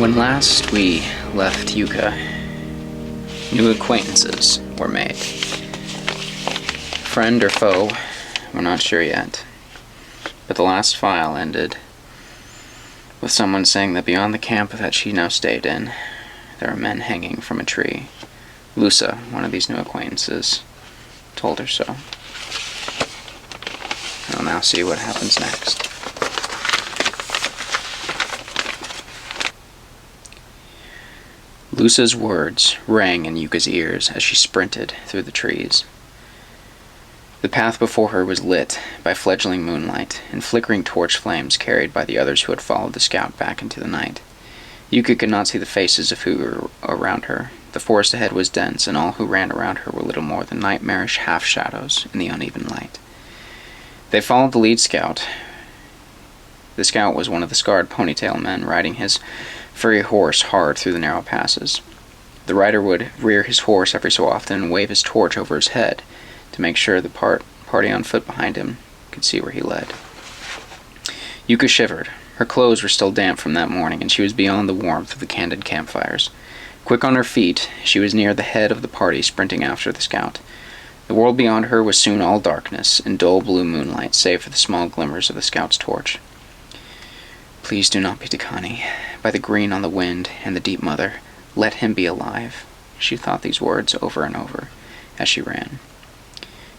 When last we left Yuka, new acquaintances were made. Friend or foe, we're not sure yet, but the last file ended with someone saying that beyond the camp that she now stayed in, there are men hanging from a tree. Lusa, one of these new acquaintances, told her so. We'll now see what happens next. Lusa's words rang in Yuka's ears as she sprinted through the trees. The path before her was lit by fledgling moonlight and flickering torch flames carried by the others who had followed the scout back into the night. Yuka could not see the faces of who were around her. The forest ahead was dense, and all who ran around her were little more than nightmarish half-shadows in the uneven light. They followed the lead scout. The scout was one of the scarred ponytail men riding his furry horse hard through the narrow passes. The rider would rear his horse every so often and wave his torch over his head to make sure the party on foot behind him could see where he led. Yuka shivered. Her clothes were still damp from that morning, and she was beyond the warmth of the candid campfires. Quick on her feet, she was near the head of the party, sprinting after the scout. The world beyond her was soon all darkness and dull blue moonlight, save for the small glimmers of the scout's torch. Please do not be Takani. By the green on the wind and the deep mother, let him be alive. She thought these words over and over as she ran.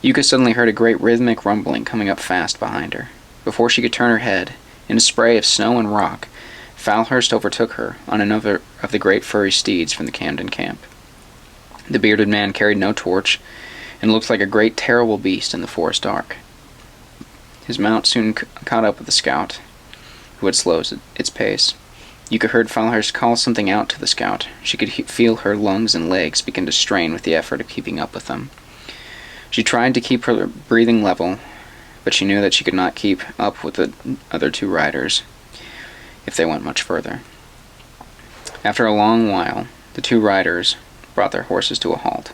Yuka suddenly heard a great rhythmic rumbling coming up fast behind her. Before she could turn her head, in a spray of snow and rock, Falhurst overtook her on another of the great furry steeds from the Camden camp. The bearded man carried no torch and looked like a great terrible beast in the forest dark. His mount soon caught up with the scout, who had slowed its pace. Yuka heard Falhurst call something out to the scout. She could feel her lungs and legs begin to strain with the effort of keeping up with them. She tried to keep her breathing level, but she knew that she could not keep up with the other two riders if they went much further. After a long while, the two riders brought their horses to a halt.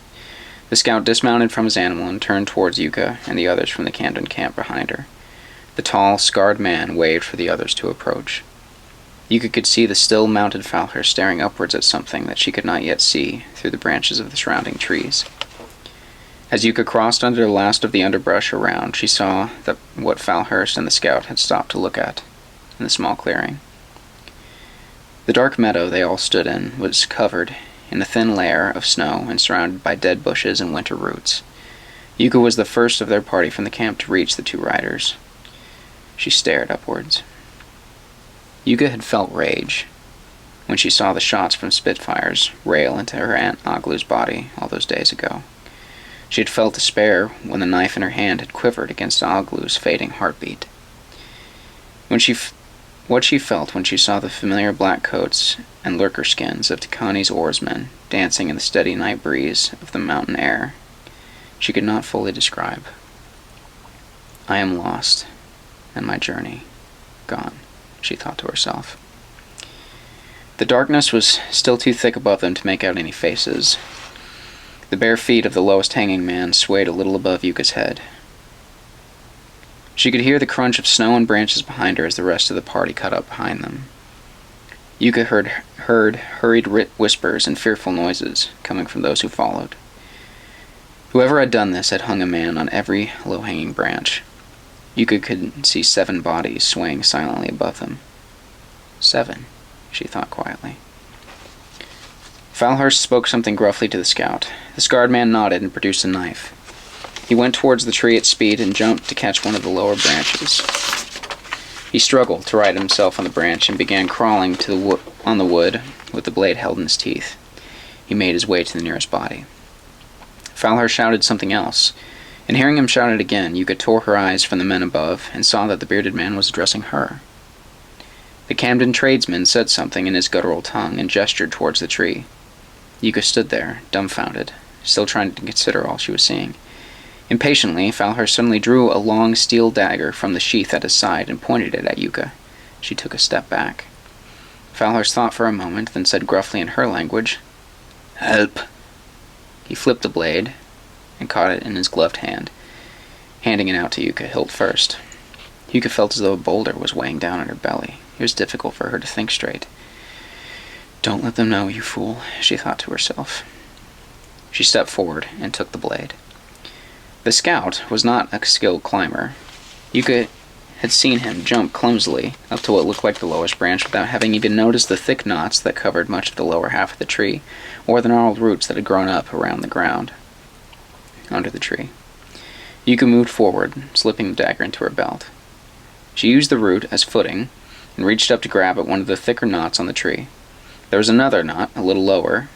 The scout dismounted from his animal and turned towards Yuka and the others from the Camden camp behind her. The tall, scarred man waved for the others to approach. Yuka could see the still mounted Falhurst staring upwards at something that she could not yet see through the branches of the surrounding trees. As Yuka crossed under the last of the underbrush around, she saw that what Falhurst and the scout had stopped to look at in the small clearing. The dark meadow they all stood in was covered in a thin layer of snow and surrounded by dead bushes and winter roots. Yuka was the first of their party from the camp to reach the two riders. She stared upwards. Yuka had felt rage when she saw the shots from Spitfires rail into her Aunt Aglu's body all those days ago. She had felt despair when the knife in her hand had quivered against Aglu's fading heartbeat. What she felt when she saw the familiar black coats and lurker skins of Takani's oarsmen dancing in the steady night breeze of the mountain air, she could not fully describe. I am lost, and my journey gone, she thought to herself. The darkness was still too thick above them to make out any faces. The bare feet of the lowest hanging man swayed a little above Yuka's head. She could hear the crunch of snow and branches behind her as the rest of the party caught up behind them. Yuka heard hurried whispers and fearful noises coming from those who followed. Whoever had done this had hung a man on every low-hanging branch. Yuka could see 7 bodies swaying silently above them. 7, she thought quietly. Falhurst spoke something gruffly to the scout. The scarred man nodded and produced a knife. He went towards the tree at speed and jumped to catch one of the lower branches. He struggled to right himself on the branch and began crawling on the wood with the blade held in his teeth. He made his way to the nearest body. Falhurst shouted something else, and hearing him shout it again, Yuka tore her eyes from the men above and saw that the bearded man was addressing her. The Camden tradesman said something in his guttural tongue and gestured towards the tree. Yuka stood there, dumbfounded, still trying to consider all she was seeing. Impatiently, Falhurst suddenly drew a long steel dagger from the sheath at his side and pointed it at Yuka. She took a step back. Falhurst thought for a moment, then said gruffly in her language, "Help!" He flipped the blade and caught it in his gloved hand, handing it out to Yuka, hilt first. Yuka felt as though a boulder was weighing down on her belly. It was difficult for her to think straight. Don't let them know, you fool, she thought to herself. She stepped forward and took the blade. The scout was not a skilled climber. Yuka had seen him jump clumsily up to what looked like the lowest branch without having even noticed the thick knots that covered much of the lower half of the tree, or the gnarled roots that had grown up around the ground under the tree. Yuka moved forward, slipping the dagger into her belt. She used the root as footing and reached up to grab at one of the thicker knots on the tree. There was another knot, a little lower,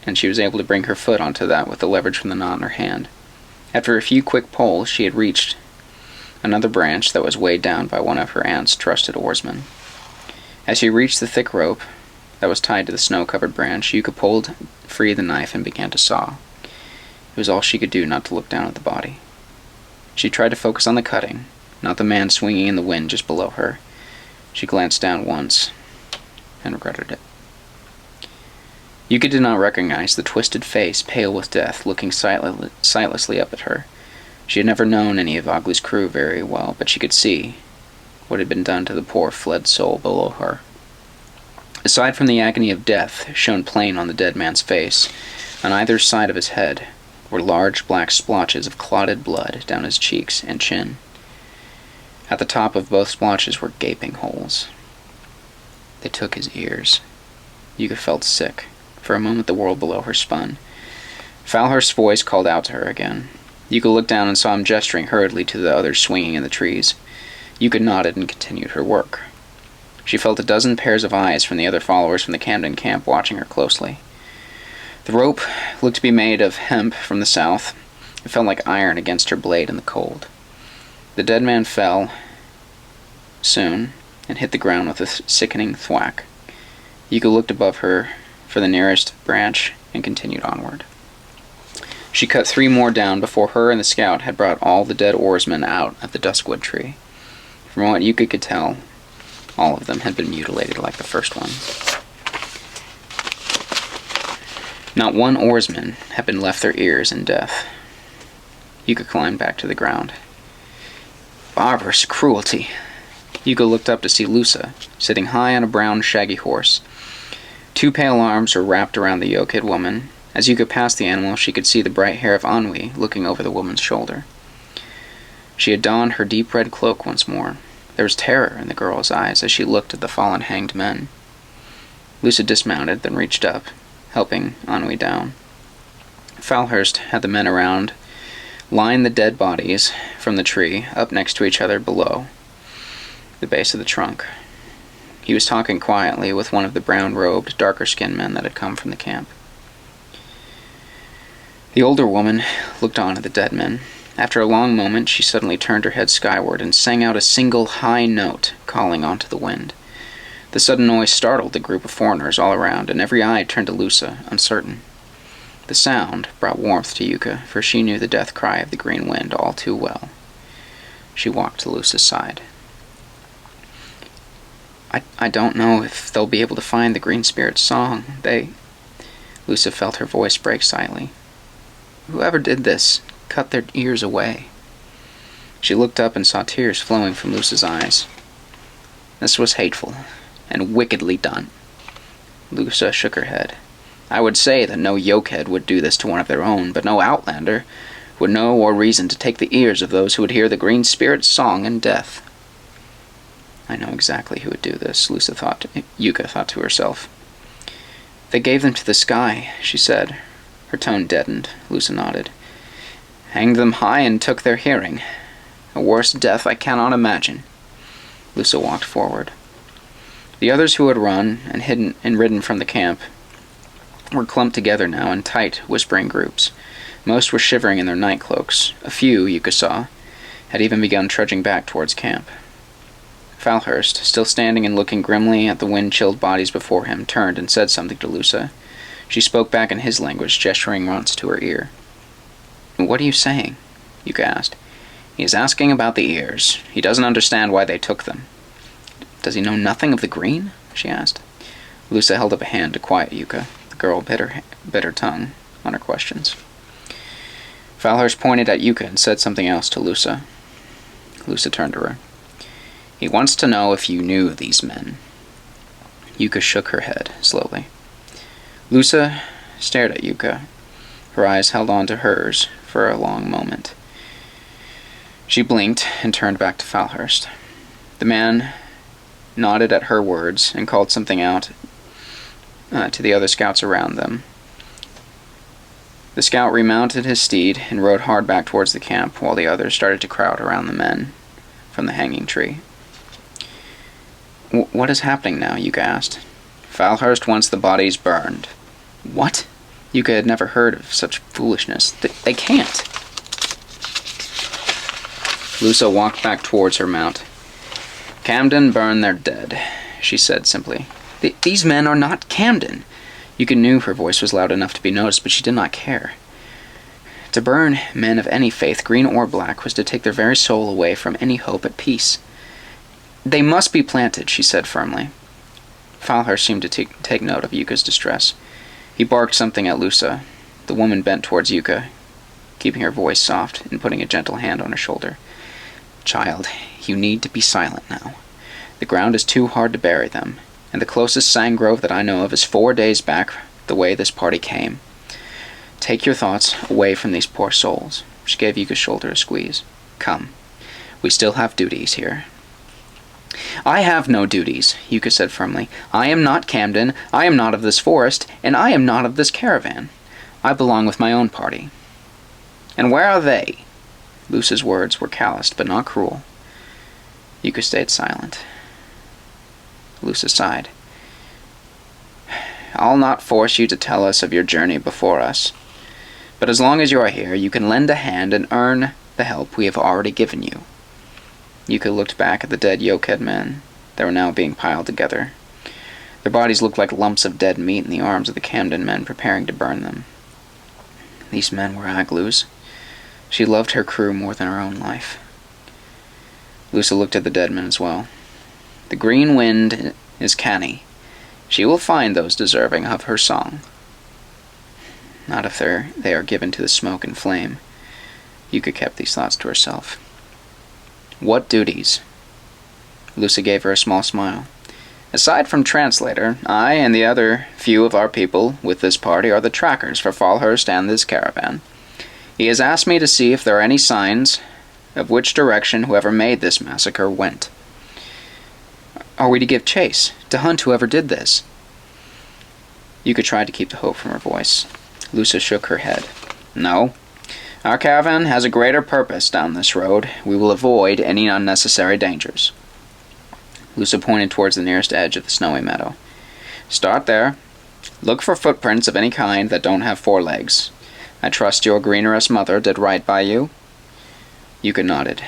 and she was able to bring her foot onto that with the leverage from the knot in her hand. After a few quick pulls, she had reached another branch that was weighed down by one of her aunt's trusted oarsmen. As she reached the thick rope that was tied to the snow-covered branch, Yuka pulled free the knife and began to saw. It was all she could do not to look down at the body. She tried to focus on the cutting, not the man swinging in the wind just below her. She glanced down once and regretted it. Yuka did not recognize the twisted face, pale with death, looking sightlessly up at her. She had never known any of Ogly's crew very well, but she could see what had been done to the poor fled soul below her. Aside from the agony of death shown plain on the dead man's face, on either side of his head were large black splotches of clotted blood down his cheeks and chin. At the top of both splotches were gaping holes. They took his ears. Yuka felt sick. For a moment the world below her spun. Falhurst's voice called out to her again. Yuka looked down and saw him gesturing hurriedly to the others swinging in the trees. Yuka nodded and continued her work. She felt a dozen pairs of eyes from the other followers from the Camden camp watching her closely. The rope looked to be made of hemp from the south. It felt like iron against her blade in the cold. The dead man fell soon and hit the ground with a sickening thwack. Yuka looked above her for the nearest branch and continued onward. She cut 3 more down before her and the scout had brought all the dead oarsmen out of the duskwood tree. From what Yuka could tell, all of them had been mutilated like the first one. Not one oarsman had been left their ears in death. Yuka climbed back to the ground. Barbarous cruelty. Yuka looked up to see Lusa, sitting high on a brown, shaggy horse. 2 pale arms were wrapped around the yoked woman. As Yuka passed the animal, she could see the bright hair of Ennui looking over the woman's shoulder. She had donned her deep red cloak once more. There was terror in the girl's eyes as she looked at the fallen hanged men. Lusa dismounted, then reached up, helping Ennui down. Falhurst had the men around line the dead bodies from the tree up next to each other below the base of the trunk. He was talking quietly with one of the brown-robed, darker-skinned men that had come from the camp. The older woman looked on at the dead men. After a long moment, she suddenly turned her head skyward and sang out a single high note, calling onto the wind. The sudden noise startled the group of foreigners all around, and every eye turned to Lusa, uncertain. The sound brought warmth to Yuka, for she knew the death cry of the green wind all too well. She walked to Lusa's side. I don't know if they'll be able to find the Green Spirit's song. Lusa felt her voice break slightly. Whoever did this cut their ears away. She looked up and saw tears flowing from Lusa's eyes. This was hateful and wickedly done. Lusa shook her head. I would say that no yokehead would do this to one of their own, but no outlander would know or reason to take the ears of those who would hear the Green Spirit's song in death. I know exactly who would do this, Yuka thought to herself. They gave them to the sky, she said. Her tone deadened. Lusa nodded. Hanged them high and took their hearing. A worse death I cannot imagine. Lusa walked forward. The others who had run and hidden and ridden from the camp were clumped together now in tight, whispering groups. Most were shivering in their night cloaks. A few, Yuka saw, had even begun trudging back towards camp. Falhurst, still standing and looking grimly at the wind-chilled bodies before him, turned and said something to Lusa. She spoke back in his language, gesturing once to her ear. What are you saying? Yuka asked. He is asking about the ears. He doesn't understand why they took them. Does he know nothing of the green? She asked. Lusa held up a hand to quiet Yuka. The girl bit her tongue on her questions. Falhurst pointed at Yuka and said something else to Lusa. Lusa turned to her. He wants to know if you knew these men. Yuka shook her head, slowly. Lusa stared at Yuka, her eyes held on to hers for a long moment. She blinked and turned back to Falhurst. The man nodded at her words and called something out to the other scouts around them. The scout remounted his steed and rode hard back towards the camp, while the others started to crowd around the men from the hanging tree. What is happening now? Yuka asked. Falhurst wants the bodies burned. What? Yuka had never heard of such foolishness. They can't. Lusa walked back towards her mount. Camden burn their dead, she said simply. These men are not Camden. Yuka knew her voice was loud enough to be noticed, but she did not care. To burn men of any faith, green or black, was to take their very soul away from any hope at peace. They must be planted, she said firmly. Falhurst seemed to take note of Yuka's distress. He barked something at Lusa. The woman bent towards Yuka, keeping her voice soft and putting a gentle hand on her shoulder. Child, you need to be silent now. The ground is too hard to bury them, and the closest sand-grove that I know of is 4 days back the way this party came. Take your thoughts away from these poor souls. She gave Yuka's shoulder a squeeze. Come. We still have duties here. I have no duties, Yuka said firmly. I am not Camden, I am not of this forest, and I am not of this caravan. I belong with my own party. And where are they? Lusa's words were calloused, but not cruel. Yuka stayed silent. Lusa sighed. I'll not force you to tell us of your journey before us. But as long as you are here, you can lend a hand and earn the help we have already given you. Yuka looked back at the dead Yoked men that were now being piled together. Their bodies looked like lumps of dead meat in the arms of the Camden men preparing to burn them. These men were Aglu's. She loved her crew more than her own life. Lusa looked at the dead men as well. The green wind is canny. She will find those deserving of her song. Not if they are given to the smoke and flame. Yuka kept these thoughts to herself. What duties? Lusa gave her a small smile. Aside from translator, I and the other few of our people with this party are the trackers for Falhurst and this caravan. He has asked me to see if there are any signs of which direction whoever made this massacre went. Are we to give chase? To hunt whoever did this? Yuka tried to keep the hope from her voice. Lusa shook her head. No. Our caravan has a greater purpose down this road. We will avoid any unnecessary dangers. Lusa pointed towards the nearest edge of the snowy meadow. Start there. Look for footprints of any kind that don't have 4 legs. I trust your greenerous mother did right by you? Yuka nodded.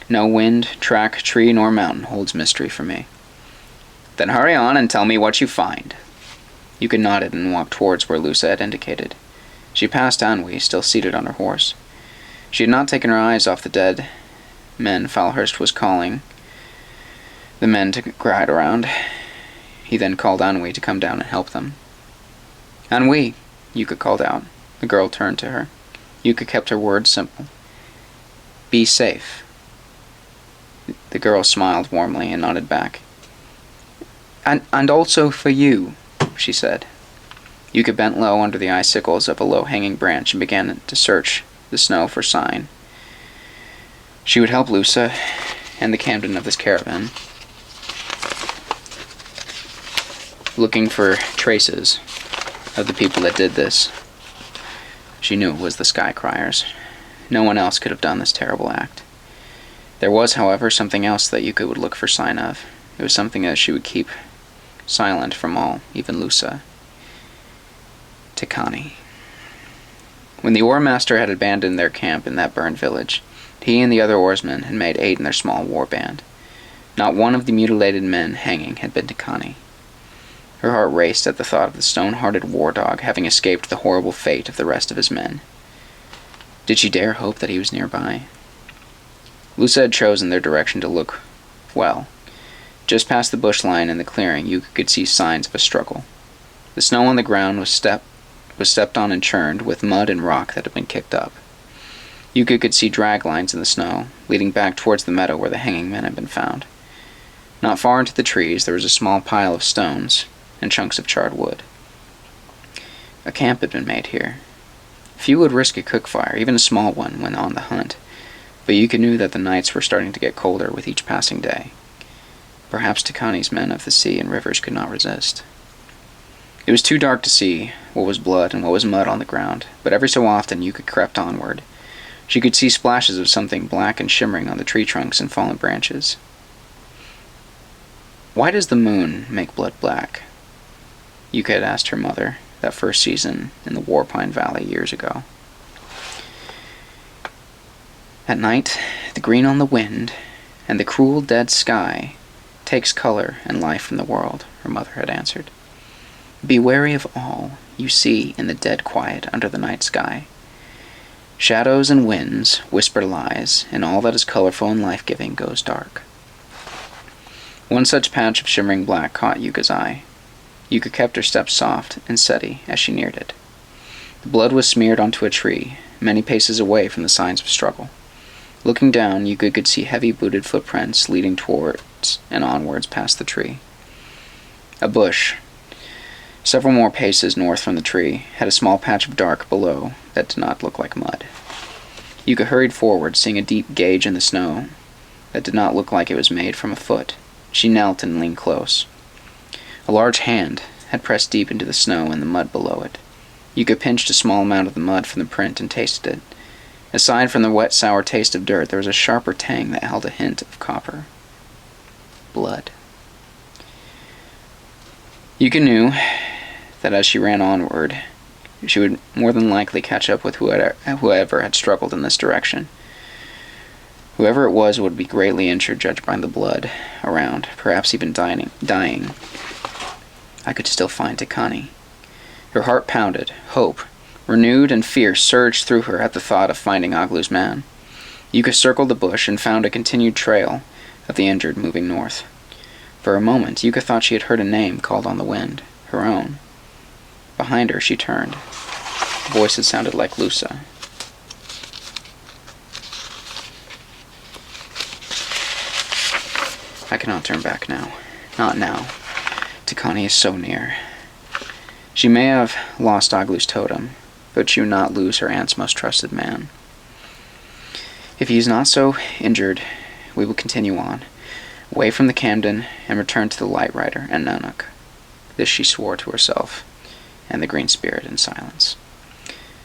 No wind, track, tree, nor mountain holds mystery for me. Then hurry on and tell me what you find. Yuka nodded and walked towards where Lusa had indicated. She passed Anhui, still seated on her horse. She had not taken her eyes off the dead men Falhurst was calling the men to crowd around. He then called Anhui to come down and help them. Anhui, Yuka called out. The girl turned to her. Yuka kept her words simple. Be safe. The girl smiled warmly and nodded back. And also for you, she said. Yuka bent low under the icicles of a low-hanging branch and began to search the snow for sign. She would help Lusa and the Camden of this caravan, looking for traces of the people that did this. She knew it was the Sky Criers. No one else could have done this terrible act. There was, however, something else that Yuka would look for sign of. It was something that she would keep silent from all, even Lusa. Tikani. When the oarmaster had abandoned their camp in that burned village, he and the other oarsmen had made 8 in their small war band. Not one of the mutilated men hanging had been Tikani. Her heart raced at the thought of the stone-hearted war dog having escaped the horrible fate of the rest of his men. Did she dare hope that he was nearby? Lusa had chosen their direction to look well. Just past the bush line in the clearing, Yuka could see signs of a struggle. The snow on the ground was stepped on and churned with mud and rock that had been kicked up. Yuka could see drag lines in the snow, leading back towards the meadow where the hanging men had been found. Not far into the trees there was a small pile of stones and chunks of charred wood. A camp had been made here. Few would risk a cook fire, even a small one, when on the hunt, but Yuka knew that the nights were starting to get colder with each passing day. Perhaps Takani's men of the sea and rivers could not resist. It was too dark to see what was blood and what was mud on the ground, but every so often Yuka crept onward. She could see splashes of something black and shimmering on the tree trunks and fallen branches. "Why does the moon make blood black?" Yuka had asked her mother that first season in the Warpine Valley years ago. "At night, the green on the wind and the cruel dead sky takes color and life from the world," her mother had answered. "Be wary of all you see in the dead quiet under the night sky. Shadows and winds whisper lies, and all that is colorful and life-giving goes dark." One such patch of shimmering black caught Yuka's eye. Yuka kept her steps soft and steady as she neared it. The blood was smeared onto a tree, many paces away from the signs of struggle. Looking down, Yuka could see heavy-booted footprints leading towards and onwards past the tree. A bush, several more paces north from the tree, had a small patch of dark below that did not look like mud. Yuka hurried forward, seeing a deep gauge in the snow that did not look like it was made from a foot. She knelt and leaned close. A large hand had pressed deep into the snow and the mud below it. Yuka pinched a small amount of the mud from the print and tasted it. Aside from the wet, sour taste of dirt, there was a sharper tang that held a hint of copper. Blood. Yuka knew that as she ran onward, she would more than likely catch up with whoever had struggled in this direction. Whoever it was would be greatly injured, judged by the blood around, perhaps even dying. I could still find Takani. Her heart pounded. Hope, renewed and fierce, surged through her at the thought of finding Aglu's man. Yuka circled the bush and found a continued trail of the injured moving north. For a moment, Yuka thought she had heard a name called on the wind, her own. Behind her, she turned. The voice had sounded like Lusa. "I cannot turn back now. Not now. Takani is so near. She may have lost Aglu's totem, but she would not lose her aunt's most trusted man. If he is not so injured, we will continue on, away from the Camden, and return to the Light Rider and Nanook." This she swore to herself and the Green Spirit in silence.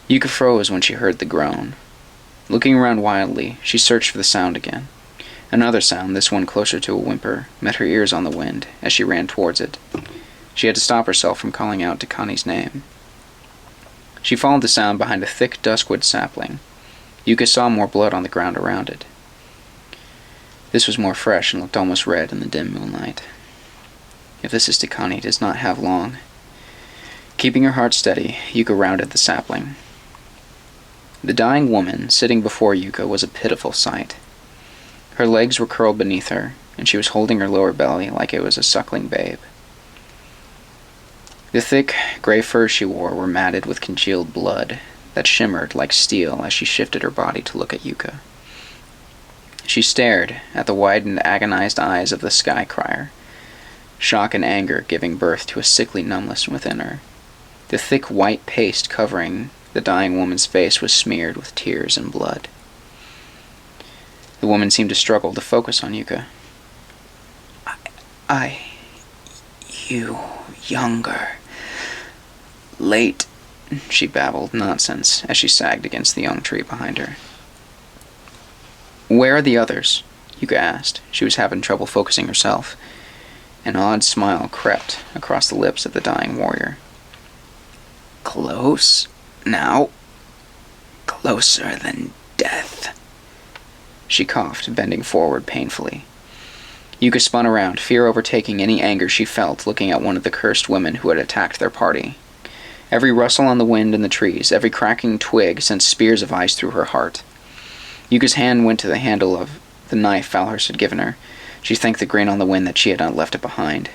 Yuka froze when she heard the groan. Looking around wildly, she searched for the sound again. Another sound, this one closer to a whimper, met her ears on the wind as she ran towards it. She had to stop herself from calling out Takani's name. She followed the sound behind a thick duskwood sapling. Yuka saw more blood on the ground around it. This was more fresh and looked almost red in the dim moonlight. If this is Takani, it does not have long. Keeping her heart steady, Yuka rounded the sapling. The dying woman sitting before Yuka was a pitiful sight. Her legs were curled beneath her, and she was holding her lower belly like it was a suckling babe. The thick, gray furs she wore were matted with congealed blood that shimmered like steel as she shifted her body to look at Yuka. She stared at the widened, agonized eyes of the sky crier, shock and anger giving birth to a sickly numbness within her. The thick white paste covering the dying woman's face was smeared with tears and blood. The woman seemed to struggle to focus on Yuka. You younger. Late, she babbled nonsense as she sagged against the young tree behind her. "Where are the others?" Yuka asked. She was having trouble focusing herself. An odd smile crept across the lips of the dying warrior. "Close now. Closer than death." She coughed, bending forward painfully. Yuka spun around, fear overtaking any anger she felt, looking at one of the cursed women who had attacked their party. Every rustle on the wind in the trees, every cracking twig sent spears of ice through her heart. Yuka's hand went to the handle of the knife Valhurst had given her. She thanked the grain on the wind that she had not left it behind.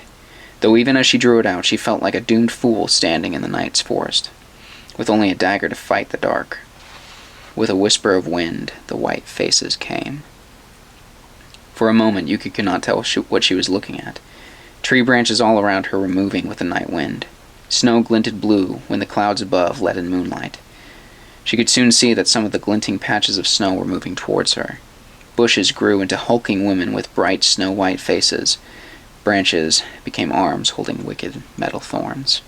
Though even as she drew it out, she felt like a doomed fool standing in the night's forest, with only a dagger to fight the dark. With a whisper of wind, the white faces came. For a moment, Yuka could not tell what she was looking at. Tree branches all around her were moving with the night wind. Snow glinted blue when the clouds above let in moonlight. She could soon see that some of the glinting patches of snow were moving towards her. Bushes grew into hulking women with bright snow-white faces. Branches became arms holding wicked metal thorns.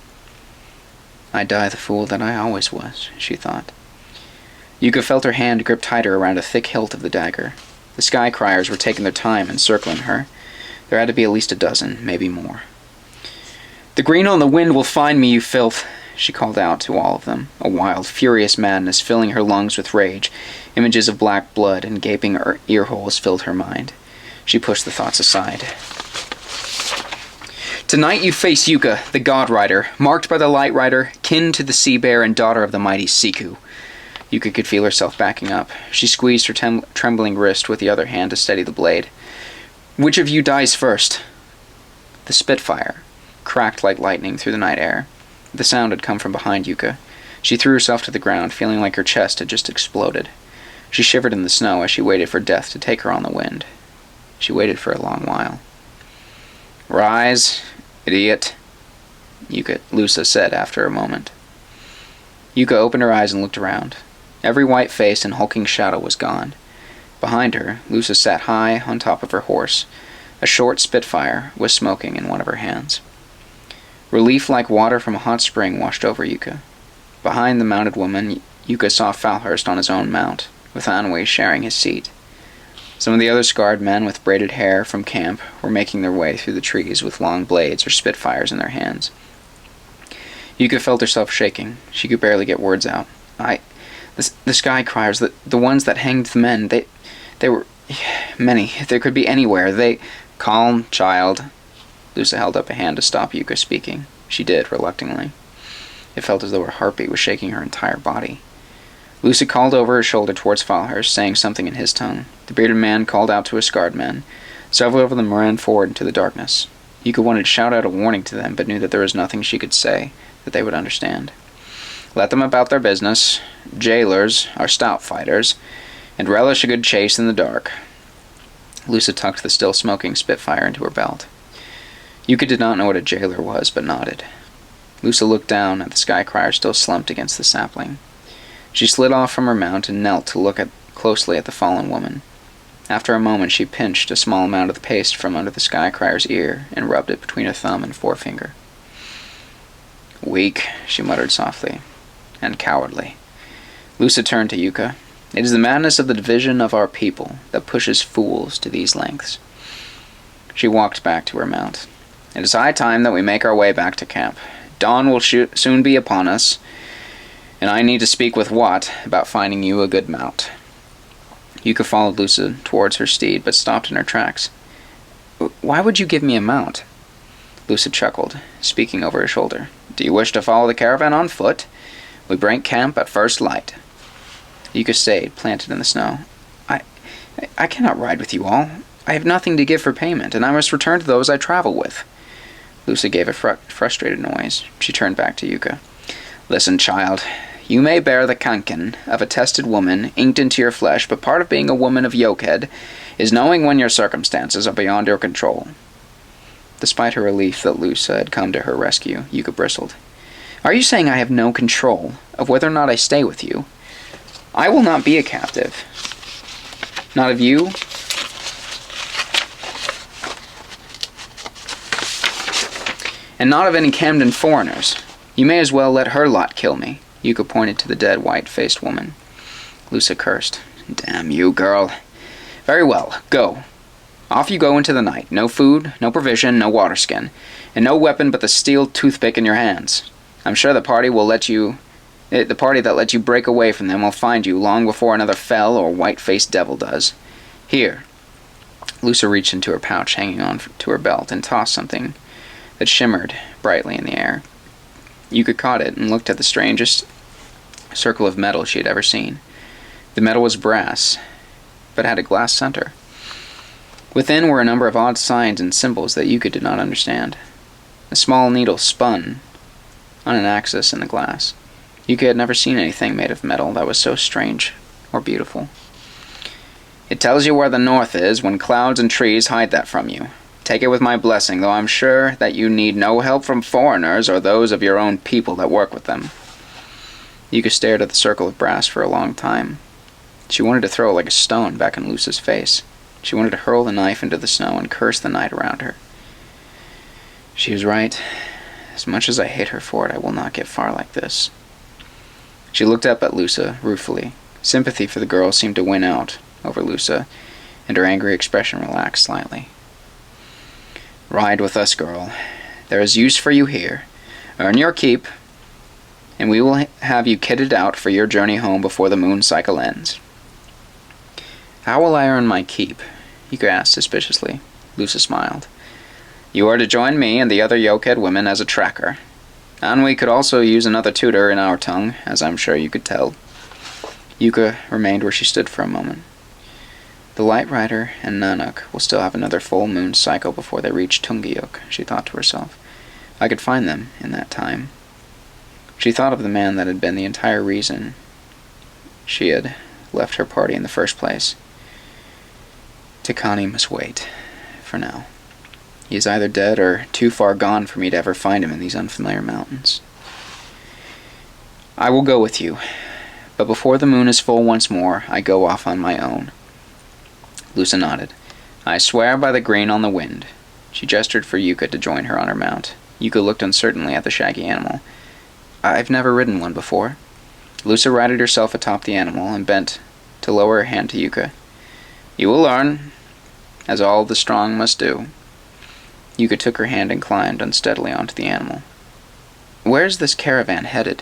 "I die the fool that I always was," she thought. Yuka felt her hand grip tighter around a thick hilt of the dagger. The sky criers were taking their time encircling her. There had to be at least a dozen, maybe more. "The green on the wind will find me, you filth," she called out to all of them, a wild, furious madness filling her lungs with rage. Images of black blood and gaping ear-holes filled her mind. She pushed the thoughts aside. "Tonight you face Yuka, the God Rider, marked by the Light Rider, kin to the Sea Bear and daughter of the mighty Siku." Yuka could feel herself backing up. She squeezed her trembling wrist with the other hand to steady the blade. "Which of you dies first?" The Spitfire cracked like lightning through the night air. The sound had come from behind Yuka. She threw herself to the ground, feeling like her chest had just exploded. She shivered in the snow as she waited for death to take her on the wind. She waited for a long while. "Rise, idiot," Lusa said after a moment. Yuka opened her eyes and looked around. Every white face and hulking shadow was gone. Behind her, Lusa sat high on top of her horse. A short Spitfire was smoking in one of her hands. Relief like water from a hot spring washed over Yuka. Behind the mounted woman, Yuka saw Falhurst on his own mount, with Anhui sharing his seat. Some of the other scarred men with braided hair from camp were making their way through the trees with long blades or Spitfires in their hands. Yuka felt herself shaking. She could barely get words out. The sky criers, the ones that hanged the men, they were many. There could be anywhere. Calm, child. Lusa held up a hand to stop Yuka speaking. She did, reluctantly. It felt as though her heartbeat was shaking her entire body. Lusa called over her shoulder towards Falhurst, saying something in his tongue. The bearded man called out to his scarred men. Several of them ran forward into the darkness. Yuka wanted to shout out a warning to them, but knew that there was nothing she could say that they would understand. Let them about their business. Jailers are stout fighters, and relish a good chase in the dark. Lusa tucked the still smoking Spitfire into her belt. Yuka did not know what a jailer was, but nodded. Lusa looked down at the sky crier still slumped against the sapling. She slid off from her mount and knelt to look closely at the fallen woman. After a moment, she pinched a small amount of the paste from under the sky crier's ear and rubbed it between her thumb and forefinger. "Weak," she muttered softly, "and cowardly." Lusa turned to Yuka. "It is the madness of the division of our people that pushes fools to these lengths." She walked back to her mount. "It is high time that we make our way back to camp. Dawn will soon be upon us, and I need to speak with Watt about finding you a good mount." Yuka followed Lusa towards her steed, but stopped in her tracks. "Why would you give me a mount?" Lusa chuckled, speaking over her shoulder. "Do you wish to follow the caravan on foot? We break camp at first light." Yuka stayed, planted in the snow. I cannot ride with you all. I have nothing to give for payment, and I must return to those I travel with." Lusa gave a frustrated noise. She turned back to Yuka. "Listen, child. You may bear the kankin of a tested woman inked into your flesh, but part of being a woman of yokehead is knowing when your circumstances are beyond your control." Despite her relief that Lusa had come to her rescue, Yuka bristled. "Are you saying I have no control of whether or not I stay with you? I will not be a captive. Not of you, and not of any Camden foreigners. You may as well let her lot kill me." Yuka pointed to the dead, white-faced woman. Lusa cursed. "Damn you, girl. Very well, go. Off you go into the night. No food, no provision, no water skin, and no weapon but the steel toothpick in your hands. I'm sure the party that lets you break away from them will find you long before another fell or white-faced devil does. Here." Lusa reached into her pouch hanging on to her belt and tossed something that shimmered brightly in the air. Yuka caught it and looked at the strangest circle of metal she had ever seen. The metal was brass, but had a glass center. Within were a number of odd signs and symbols that Yuka did not understand. A small needle spun on an axis in the glass. Yuka had never seen anything made of metal that was so strange or beautiful. It tells you where the north is when clouds and trees hide that from you. Take it with my blessing, though I'm sure that you need no help from foreigners or those of your own people that work with them." Yuka stared at the circle of brass for a long time. She wanted to throw it like a stone back in Luce's face. She wanted to hurl the knife into the snow and curse the night around her. She was right. As much as I hate her for it, I will not get far like this. She looked up at Luce ruefully. Sympathy for the girl seemed to win out over Luce, and her angry expression relaxed slightly. "Ride with us, girl. There is use for you here. Earn your keep, and we will have you kitted out for your journey home before the moon cycle ends." "How will I earn my keep?" Yuka asked suspiciously. Luce smiled. "You are to join me and the other Yokehead women as a tracker. And we could also use another tutor in our tongue, as I'm sure you could tell." Yuka remained where she stood for a moment. The Light Rider and Nanook will still have another full moon cycle before they reach Tunguyuk, she thought to herself. I could find them in that time. She thought of the man that had been the entire reason she had left her party in the first place. Takani must wait, for now. He is either dead or too far gone for me to ever find him in these unfamiliar mountains. "I will go with you, but before the moon is full once more, I go off on my own." Luce nodded. "I swear by the green on the wind." She gestured for Yuka to join her on her mount. Yuka looked uncertainly at the shaggy animal. "I've never ridden one before." Luce righted herself atop the animal and bent to lower her hand to Yuka. "You will learn, as all the strong must do." Yuka took her hand and climbed unsteadily onto the animal. "Where's this caravan headed?"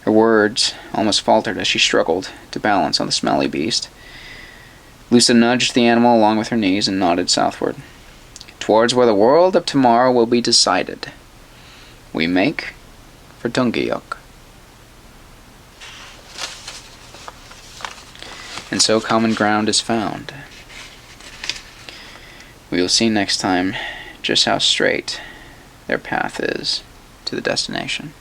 Her words almost faltered as she struggled to balance on the smelly beast. Luce nudged the animal along with her knees and nodded southward. "Towards where the world of tomorrow will be decided. We make for Tunguyuk." And so common ground is found. We will see next time just how straight their path is to the destination.